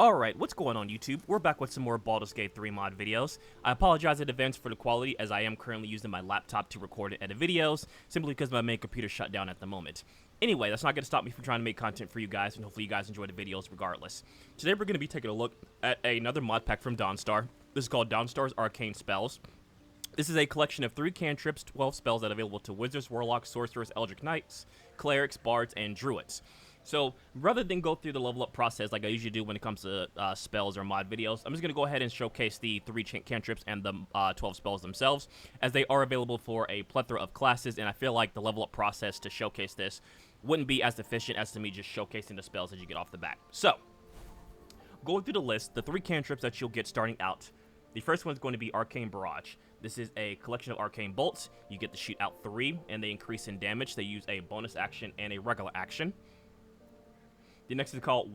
Alright, what's going on YouTube? We're back with some more Baldur's Gate 3 mod videos. I apologize in advance for the quality as I am currently using my laptop to record and edit videos, simply because my main computer shut down at the moment. Anyway, that's not going to stop me from trying to make content for you guys, and hopefully you guys enjoy the videos regardless. Today we're going to be taking a look at another mod pack from Dawnstar. This is called Dawnstar's Arcane Spells. This is a collection of 3 cantrips, 12 spells that are available to Wizards, Warlocks, Sorcerers, Eldritch Knights, Clerics, Bards, and Druids. So, rather than go through the level up process like I usually do when it comes to spells or mod videos, I'm just going to go ahead and showcase the 3 cantrips and the 12 spells themselves, as they are available for a plethora of classes, and I feel like the level up process to showcase this wouldn't be as efficient as to me just showcasing the spells as you get off the bat. So, going through the list, the 3 cantrips that you'll get starting out. The first one is going to be Arcane Barrage. This is a collection of arcane bolts. You get to shoot out 3, and they increase in damage. They use a bonus action and a regular action. The next is called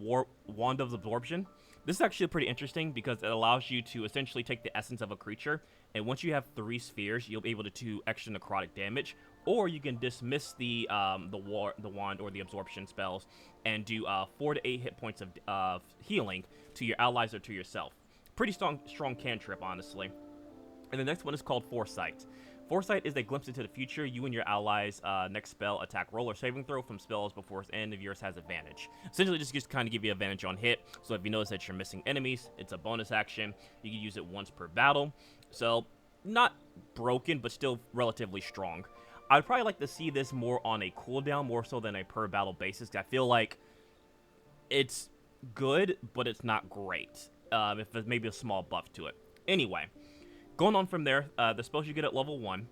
Wand of Absorption. This is actually pretty interesting because it allows you to essentially take the essence of a creature, and once you have 3 spheres, you'll be able to do extra necrotic damage, or you can dismiss the wand or the absorption spells and do 4 to 8 hit points of healing to your allies or to yourself. Pretty strong cantrip, honestly. And the next one is called Foresight. Foresight is a glimpse into the future. You and your allies' next spell, attack, roll, or saving throw from spells before its end of yours has advantage. Essentially, just to kind of give you advantage on hit. So if you notice that you're missing enemies, it's a bonus action. You can use it once per battle. So not broken, but still relatively strong. I'd probably like to see this more on a cooldown, more so than a per battle basis. I feel like it's good, but it's not great. If there's maybe a small buff to it. Anyway. Going on from there, the spells you get at level 1.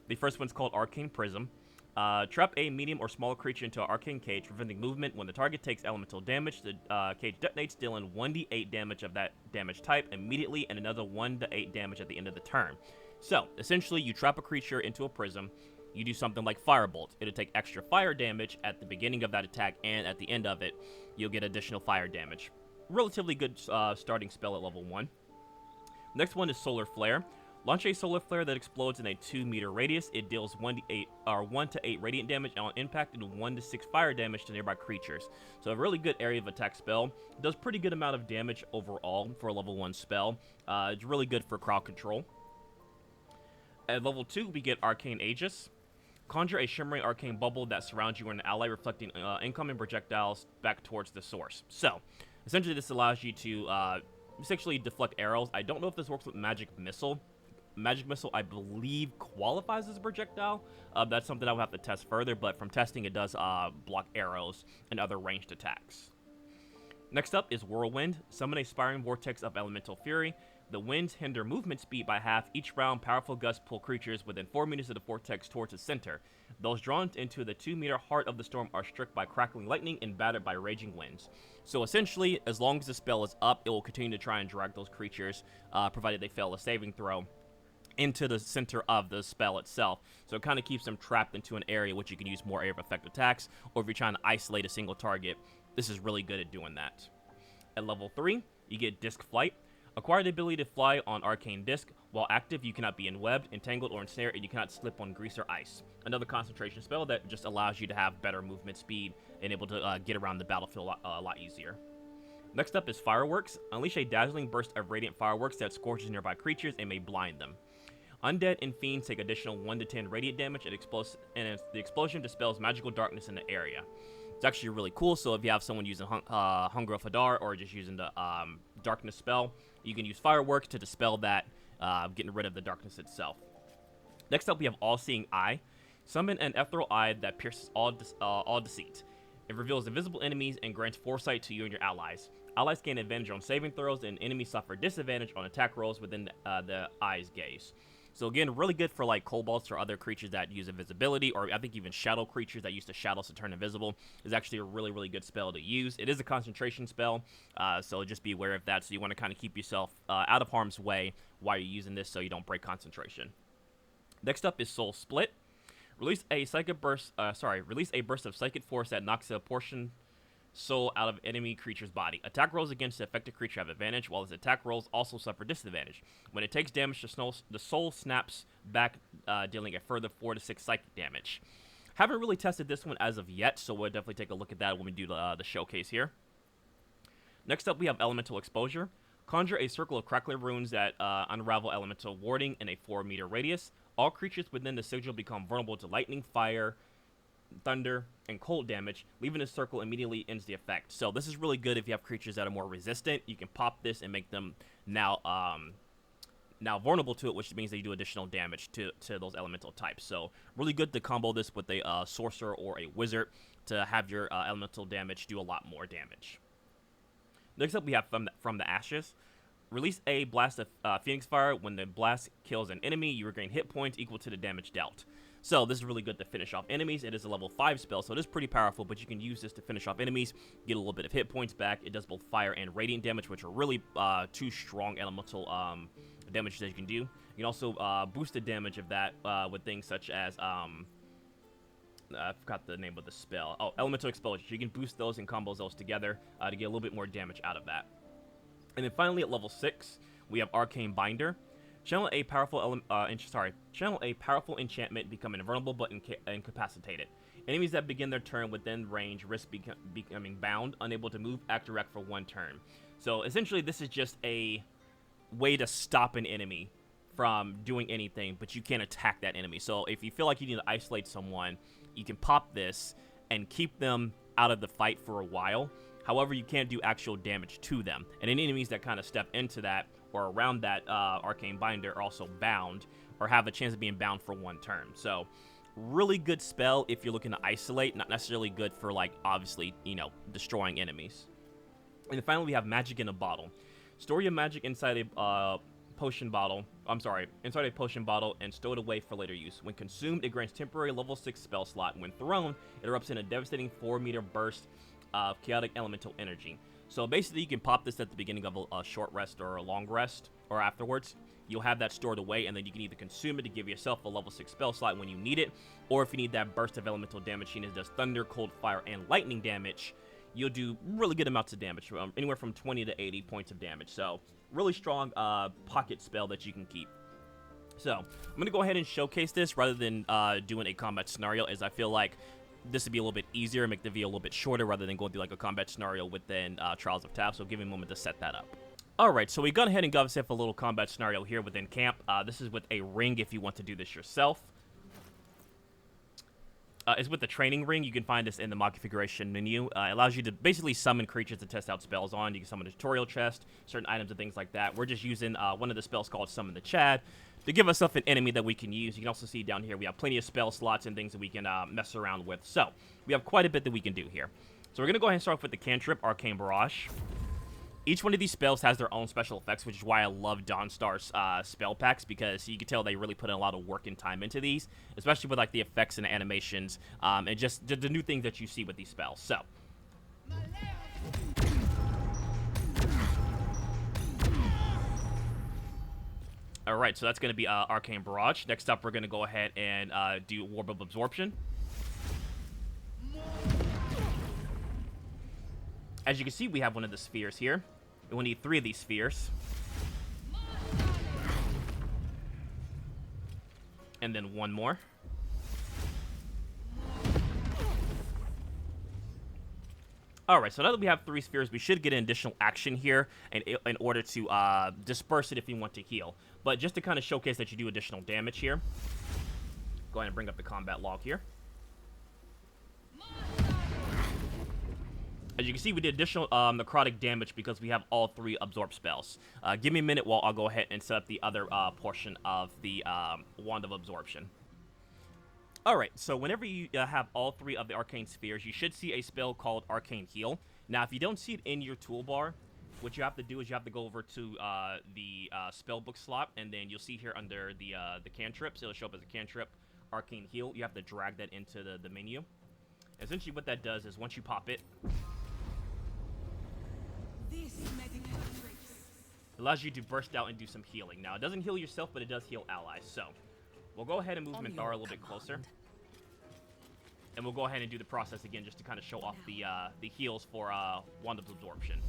The first one's called Arcane Prism. Trap a medium or smaller creature into an arcane cage, preventing movement. When the target takes elemental damage, the cage detonates, dealing 1d8 damage of that damage type immediately, and another 1d8 damage at the end of the turn. So, essentially, you trap a creature into a prism. You do something like Firebolt. It'll take extra fire damage at the beginning of that attack, and at the end of it, you'll get additional fire damage. Relatively good starting spell at level 1. Next one is Solar Flare. Launch a solar flare that explodes in a 2-meter radius. It deals 1 to 8 radiant damage on impact and 1 to 6 fire damage to nearby creatures. So a really good area of attack spell. It does pretty good amount of damage overall for a level 1 spell. It's really good for crowd control. At level 2, we get Arcane Aegis. Conjure a shimmering arcane bubble that surrounds you and an ally, reflecting incoming projectiles back towards the source. So, essentially this allows you to essentially deflect arrows. I don't know if this works with Magic Missile. Magic Missile, I believe, qualifies as a projectile. That's something I will have to test further, but from testing, it does block arrows and other ranged attacks. Next up is Whirlwind. Summon a spiraling vortex of elemental fury. The winds hinder movement speed by half. Each round, powerful gusts pull creatures within 4 meters of the vortex towards the center. Those drawn into the 2-meter heart of the storm are struck by crackling lightning and battered by raging winds. So essentially, as long as the spell is up, it will continue to try and drag those creatures, provided they fail a saving throw, into the center of the spell itself. So it kind of keeps them trapped into an area which you can use more area of effect attacks, or if you're trying to isolate a single target, this is really good at doing that. At level 3, you get Disc Flight. Acquire the ability to fly on Arcane Disc. While active, you cannot be enwebbed, entangled, or ensnared, and you cannot slip on grease or ice. Another concentration spell that just allows you to have better movement speed and able to get around the battlefield a lot easier. Next up is Fireworks. Unleash a dazzling burst of radiant fireworks that scorches nearby creatures and may blind them. Undead and fiends take additional 1 to 10 radiant damage, and the explosion dispels magical darkness in the area. It's actually really cool, so if you have someone using Hunger of Hadar or just using the darkness spell, you can use Fireworks to dispel that, getting rid of the darkness itself. Next up, we have All-Seeing Eye. Summon an ethereal eye that pierces all deceit. It reveals invisible enemies and grants foresight to you and your allies. Allies gain advantage on saving throws, and enemies suffer disadvantage on attack rolls within the eye's gaze. So again, really good for like kobolds or other creatures that use invisibility, or I think even shadow creatures that use the shadows to turn invisible is actually a really, really good spell to use. It is a concentration spell, so just be aware of that. So you want to kind of keep yourself out of harm's way while you're using this so you don't break concentration. Next up is Soul Split. Release a burst of psychic force that knocks a portion soul out of enemy creature's body. Attack rolls against the affected creature have advantage, while its attack rolls also suffer disadvantage. When it takes damage, the soul snaps back, dealing a further 4 to 6 psychic damage. Haven't really tested this one as of yet, so we'll definitely take a look at that when we do the showcase here. Next up, we have Elemental Exposure. Conjure a circle of crackling runes that unravel elemental warding in a 4-meter radius. All creatures within the sigil become vulnerable to lightning, fire, thunder, and cold damage. Leaving the circle immediately ends the effect. So this is really good if you have creatures that are more resistant. You can pop this and make them now vulnerable to it, which means they do additional damage to those elemental types. So really good to combo this with a sorcerer or a wizard to have your elemental damage do a lot more damage. Next up, we have from the Ashes. Release a blast of Phoenix Fire. When the blast kills an enemy, you regain hit points equal to the damage dealt. So this is really good to finish off enemies. It is a level 5 spell, so it is pretty powerful, but you can use this to finish off enemies, get a little bit of hit points back. It does both fire and radiant damage, which are really two strong elemental damage that you can do. You can also boost the damage of that with things such as I forgot the name of the spell. Oh, Elemental Exposure. You can boost those and combos those together to get a little bit more damage out of that. And then finally at level 6, we have Arcane Binder. Channel a powerful enchantment, become invulnerable but incapacitated. Enemies that begin their turn within range risk becoming bound, unable to move, act, or act for 1 turn. So essentially, this is just a way to stop an enemy from doing anything, but you can't attack that enemy. So if you feel like you need to isolate someone, you can pop this and keep them out of the fight for a while. However, you can't do actual damage to them. And any enemies that kind of step into that or around that Arcane Binder are also bound or have a chance of being bound for 1 turn. So really good spell if you're looking to isolate, not necessarily good for, like, obviously, you know, destroying enemies. And then finally, we have Magic in a Bottle. Store your magic inside a potion bottle and stow it away for later use. When consumed, it grants temporary level 6 spell slot. When thrown, it erupts in a devastating 4-meter burst of chaotic elemental energy. So basically, you can pop this at the beginning of a short rest or a long rest, or afterwards. You'll have that stored away, and then you can either consume it to give yourself a level 6 spell slot when you need it, or if you need that burst of elemental damage, seeing as it does thunder, cold, fire, and lightning damage, you'll do really good amounts of damage, anywhere from 20 to 80 points of damage. So really strong pocket spell that you can keep. So I'm going to go ahead and showcase this rather than doing a combat scenario, as I feel like this would be a little bit easier, make the video a little bit shorter rather than going through like a combat scenario within Trials of Tap. So give me a moment to set that up. Alright, so we gone ahead and got ourselves a little combat scenario here within camp. This is with a ring if you want to do this yourself. It's with the training ring. You can find this in the mod configuration menu. It allows you to basically summon creatures to test out spells on. You can summon a tutorial chest, certain items and things like that. We're just using one of the spells called Summon the Chad to give us an enemy that we can use. You can also see down here we have plenty of spell slots and things that we can mess around with. So we have quite a bit that we can do here. So we're going to go ahead and start off with the Cantrip, Arcane Barrage. Each one of these spells has their own special effects, which is why I love Dawnstar's spell packs, because you can tell they really put in a lot of work and time into these, especially with like the effects and the animations, and just the new things that you see with these spells. So, alright, so that's going to be Arcane Barrage. Next up, we're going to go ahead and do Warp of Absorption. As you can see, we have one of the spheres here. We need 3 of these spheres. And then 1 more. Alright, so now that we have 3 spheres, we should get an additional action here in order to disperse it if you want to heal. But just to kind of showcase that you do additional damage here, go ahead and bring up the combat log here. As you can see, we did additional necrotic damage because we have all 3 absorb spells. Give me a minute while I'll go ahead and set up the other portion of the Wand of Absorption. Alright, so whenever you have all 3 of the arcane spheres, you should see a spell called Arcane Heal. Now, if you don't see it in your toolbar, what you have to do is you have to go over to the spellbook slot, and then you'll see here under the cantrips, it'll show up as a cantrip, Arcane Heal. You have to drag that into the menu. Essentially, what that does is once you pop it, it allows you to burst out and do some healing. Now, it doesn't heal yourself, but it does heal allies. So, we'll go ahead and move Minthara a little bit closer. And we'll go ahead and do the process again just to kind of show off the heals for Wand of Absorption.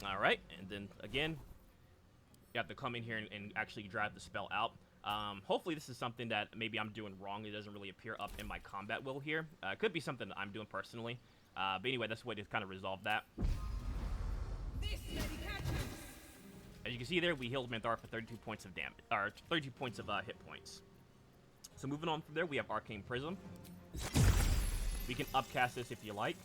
Alright, and then again, You have to come in here and actually drive the spell out. Hopefully this is something that maybe I'm doing wrong. It doesn't really appear up in my combat wheel here. It could be something that I'm doing personally. But anyway, that's the way to kind of resolve that. As you can see there, we healed Manthar for 32 points of damage, or 32 points of hit points. So moving on from there, we have Arcane Prism. We can upcast this if you like.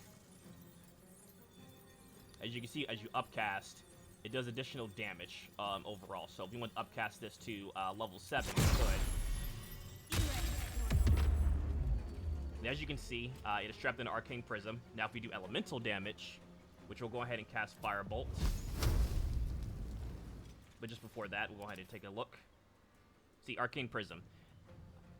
As you can see, as you upcast, it does additional damage overall. So if you want to upcast this to level 7, you could. And as you can see, it is trapped in an Arcane Prism. Now if we do elemental damage, which we'll go ahead and cast Firebolt. But just before that, we'll go ahead and take a look. See, Arcane Prism.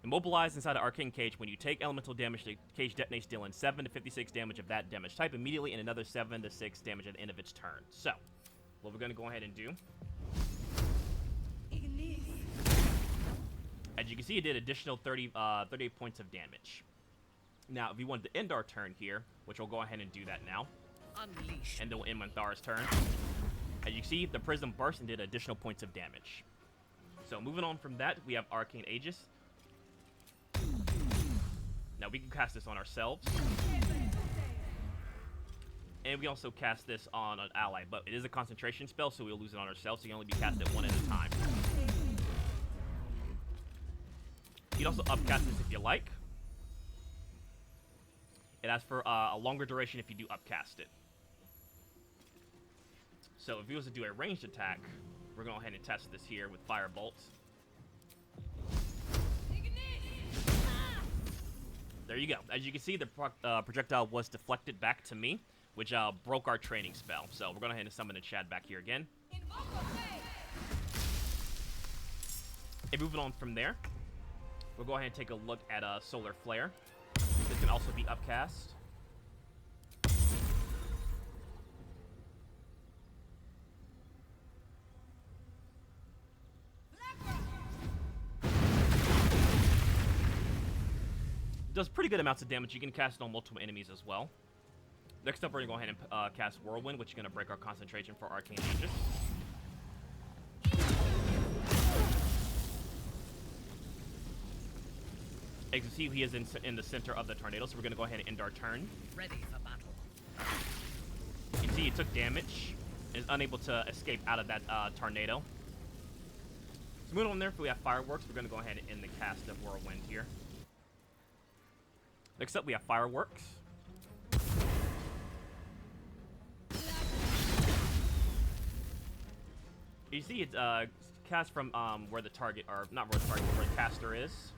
Immobilized inside an Arcane Cage. When you take elemental damage, the cage detonates, dealing 7 to 56 damage of that damage type immediately, and another 7 to 6 damage at the end of its turn. So, what we're going to go ahead and do. As you can see, it did additional 38 points of damage. Now, if we wanted to end our turn here, which we'll go ahead and do that now. Unleash. And then we'll end Manthar's turn. As you can see, the Prism burst and did additional points of damage. So moving on from that, we have Arcane Aegis. Now we can cast this on ourselves. And we also cast this on an ally, but it is a concentration spell, so we'll lose it on ourselves, so you can only be cast it one at a time. You can also upcast this if you like. It asks for a longer duration if you do upcast it. So if he was to do a ranged attack, we're going to go ahead and test this here with Firebolt. There you go. As you can see, the projectile was deflected back to me, which broke our training spell. So we're going to go ahead and summon the Chad back here again. And moving on from there, we'll go ahead and take a look at Solar Flare. This can also be upcast. Does pretty good amounts of damage. You can cast it on multiple enemies as well. Next up, we're going to go ahead and cast Whirlwind, which is going to break our concentration for Arcane Aegis. As you can see, he is in the center of the tornado, so we're going to go ahead and end our turn. Ready for battle. You can see he took damage and is unable to escape out of that tornado. So moving on there, if we have Fireworks, we're going to go ahead and end the cast of Whirlwind here. Next up, we have Fireworks. You see it's cast from where the target, or not where the target, where the caster is.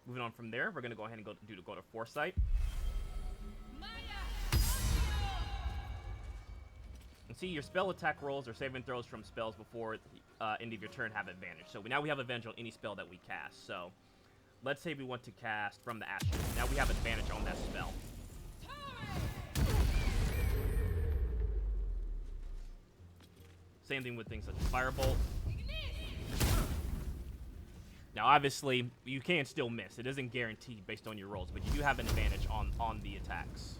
Moving on from there, we're going to go ahead and go to Foresight. And see, your spell attack rolls or saving throws from spells before end of your turn have advantage. So now we have advantage on any spell that we cast. So let's say we want to cast from the Ashes. Now we have advantage on that spell. Same thing with things such as Firebolt. Now, obviously, you can still miss. It isn't guaranteed based on your rolls, but you do have an advantage on the attacks.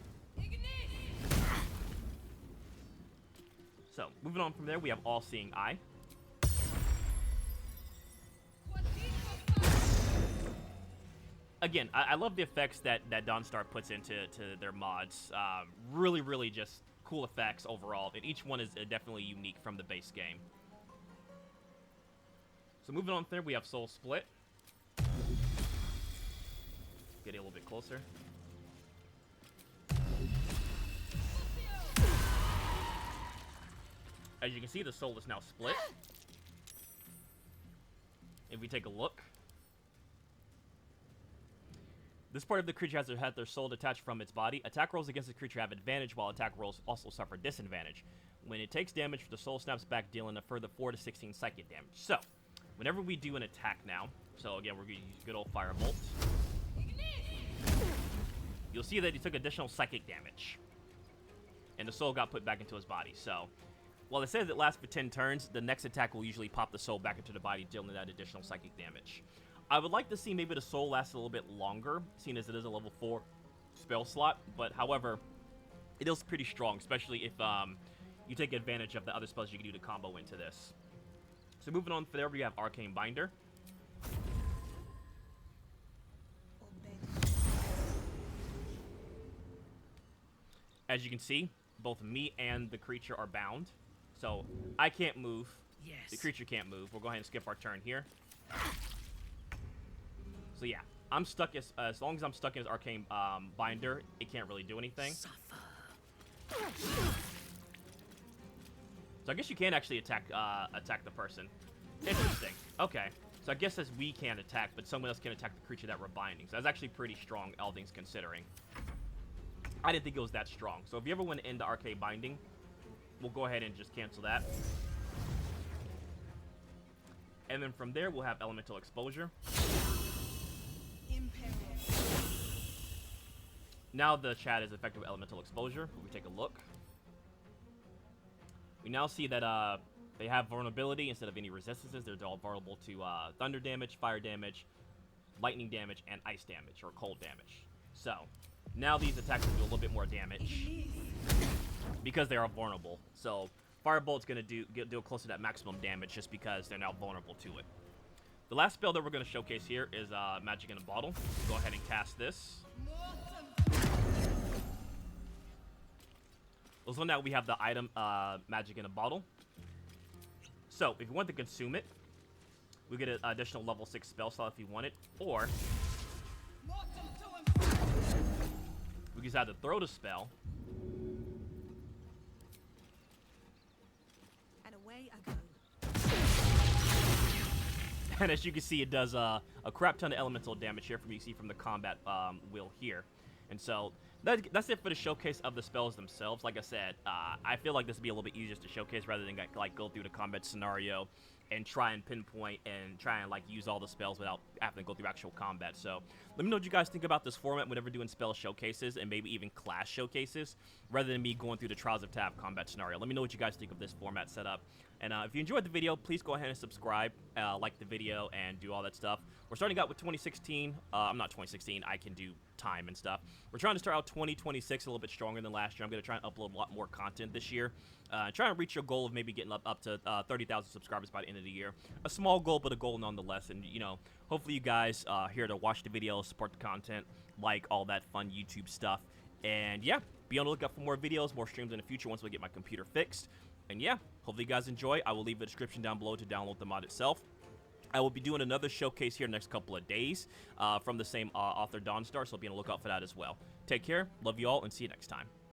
So, moving on from there, we have All-Seeing Eye. Again, I love the effects that Dawnstar puts into their mods. Really, really just cool effects overall, and each one is definitely unique from the base game. So moving on from there, we have Soul Split. Get it a little bit closer. As you can see, the soul is now split. If we take a look, this part of the creature has had their soul detached from its body. Attack rolls against the creature have advantage, while attack rolls also suffer disadvantage. When it takes damage, the soul snaps back, dealing a further 4 to 16 psychic damage. So, whenever we do an attack now, so again, we're going to use good old Firebolt. You'll see that he took additional psychic damage. And the soul got put back into his body. So, while it says it lasts for 10 turns, the next attack will usually pop the soul back into the body, dealing that additional psychic damage. I would like to see maybe the soul last a little bit longer, seeing as it is a level 4 spell slot. But, however, It is pretty strong, especially if you take advantage of the other spells you can do to combo into this. So moving on from there, we have Arcane Binder. As you can see, both me and the creature are bound. So I can't move. Yes. The creature can't move. We'll go ahead and skip our turn here. So yeah, I'm stuck as long as I'm stuck in his Arcane Binder, it can't really do anything. Suffer. So I guess you can actually attack the person. Interesting. Okay. So I guess as we can't attack, but someone else can attack the creature that we're binding. So that's actually pretty strong, all things considering. I didn't think it was that strong. So if you ever want to end the Arcane Binding, we'll go ahead and just cancel that. And then from there, we'll have Elemental Exposure. Now the chat is effective with Elemental Exposure. We take a look. We now see that they have vulnerability instead of any resistances. They're all vulnerable to thunder damage, fire damage, lightning damage, and ice damage, or cold damage. So now these attacks will do a little bit more damage because they are vulnerable. So Firebolt's going to do close to that maximum damage just because they're now vulnerable to it. The last spell that we're going to showcase here is Magic in a Bottle. Go ahead and cast this. Also now we have the item Magic in a Bottle. So if you want to consume it, we get an additional level 6 spell slot if you want it, or we can decide to throw the spell. And away I go. And as you can see, it does a crap ton of elemental damage here from you see from the combat wheel here. And so that's it for the showcase of the spells themselves. Like I said, I feel like this would be a little bit easier to showcase rather than like go through the combat scenario and try and pinpoint and try and like use all the spells without having to go through actual combat. So let me know what you guys think about this format whenever doing spell showcases and maybe even class showcases rather than me going through the Trials of Tab combat scenario. Let me know what you guys think of this format setup. And if you enjoyed the video, please go ahead and subscribe, like the video, and do all that stuff. We're starting out with 2016. I'm not 2016. I can do time and stuff. We're trying to start out 2026 a little bit stronger than last year. I'm going to try and upload a lot more content this year. Trying to reach your goal of maybe getting up to 30,000 subscribers by the end of the year. A small goal, but a goal nonetheless. And, you know, hopefully you guys are here to watch the videos, support the content, like all that fun YouTube stuff. And, yeah, be on the lookout for more videos, more streams in the future once we get my computer fixed. And, yeah, hopefully you guys enjoy. I will leave a description down below to download the mod itself. I will be doing another showcase here next couple of days from the same author, Dawnstar, so be on the lookout for that as well. Take care, love you all, and see you next time.